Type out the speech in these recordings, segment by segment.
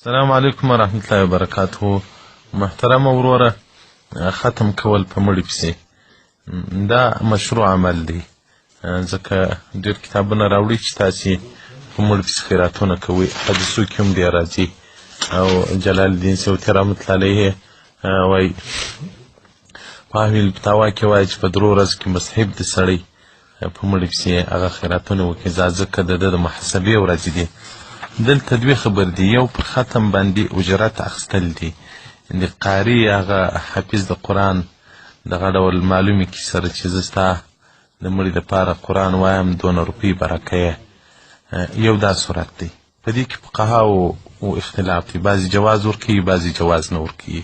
السلام علیکم ورحمة الله وبرکاته. محترم وروره، ختم کول په مړي پسې دا مشروع عمل دی، ځکه ډېر کتابونه راوړي چې تاسې په مړي پسې خیراتونه کوئ. حدیثو کې هم دی راځي او جلال الدین سیوطي رحمة الله علیه وایي په احوی الفتاوا کې وایي چې په درو ورځو کې مستحب دی سړی په مړي پسې هغه خیراتونه وکړي، ځکه د ده د محاسبې ورځې دي. دلته دوې خبر دي، یو پر ختم باندې اجرت اخیستل دي، د قاري هغه حافظ د قرآن دغه ډول معلومي کي سره چې زه ستا د مړي دپاره قرآن وایم 2 روپۍ به راکوې، یو دا صورت دی. په دې کې فقهاو اختلاف دی، بعضې جواز ورکوي بعضې جواز نه ورکوي.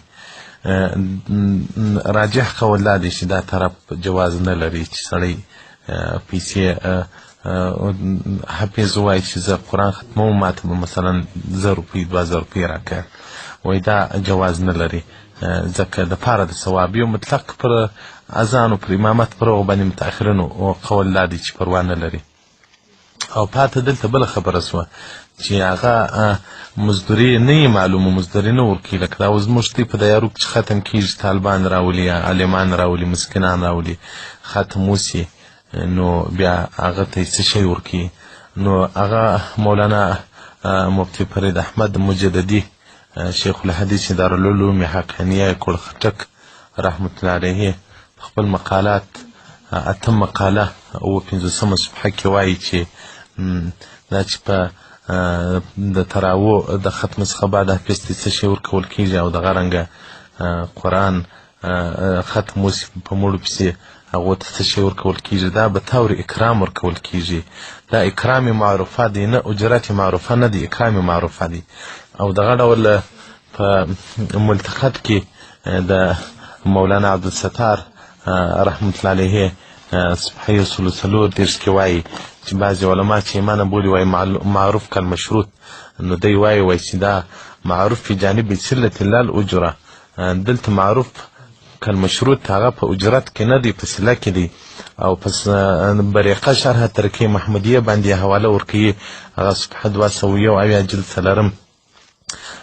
راجح قول دا دی چې دا طرف جواز نه لري چې سړی پیسې حافظ وایي چې زه قرآن ختموم، ماته به مثلا 1000 روپۍ 2000 روپۍ راکړه، وایي دا جواز نه لري، ځکه د پاره د ثواب. یو مطلق پر اذان او پر امامت پر هغو باندې متأخرینو قول دا دی چې پروا نه لري. او پاته دلته بله خبره سوه چې هغه مزدوري نه یې معلومه، مزدوري نه ورکوي. لکه دا اوس زموږ په دیارو کې چې ختم کېږي، طالبان راولي، عالمان راولي، مسکینان راولي، ختم وسي، نو بیا هغه ته څه شی ورکوي. نو هغه مولانا مفتي فرید احمد مجددي شیخ الحدیث دارالعلوم حقانیه کور خټک رحمة الله علیه خپل مقالات اتم مقاله او 15 صفحه کې وایي چې دا چې په د تراوو د ختم څخه بعد حافظ ته څه شی ورکول کېږي او دغه رنګه قرآن ختم وسي په مړو پسې هغو ته څه شی ورکول کېږي، دا به طور اکرام ورکول کېږي. دا اکرام معروفه دی، نه اجرت معروفه نه دی، اکرام معروفه دی. او دغه ډول په ملتقط کې د مولانا عبدالستار رحمة الله علیه صفحه 134 کې وایي چې بعضې علما چې ایمانه بولي وایي معروف کالمشروط، نو دی وایي چې دا معروف فی جانب صلة الله الاجره. دلته معروف کالمشروط هغه په اجرت کې نه دی، په صله کې دی. او پس بریقه شرح ترکیه محمدیه باندې حواله ورکوي، هغه صفحه 270 جلد 3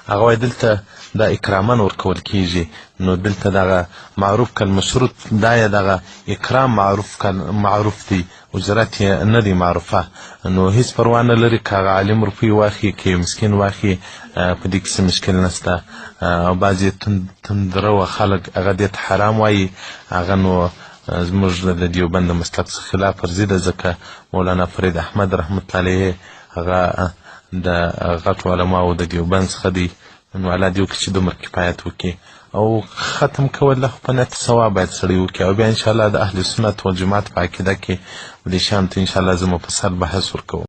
هغه وایي دلته دا اکراما ورکول کېږي. نو دلته دغه معروف کالمشروط دا یا دغه اکرام معروف دی، اجرت یې نه دی معروفه. نو هیڅ پروا نه لري که هغه عالم روپۍ واخلي که مسکین واخلي، په دې کې څه مشکل نشته. او بعضې تندروه خلک هغه دې ته حرام وایي، هغه نو زموږ د دیوبند د مسلک څخه خلاف ورزي ده، ځکه مولانا فرید احمد رحمة الله علیه هغه د غټو علماو د دیوبند څخه دی. نو الله دې وکړي چې دومره کفایت وکړي. او ختم کول له په نیت ثواب باید سړی وکړي. او بیا انشاءالله د اهل سنت والجماعت په عقیده کې دې شیانو ته انشاءالله زه مفصل بحث ورکوم.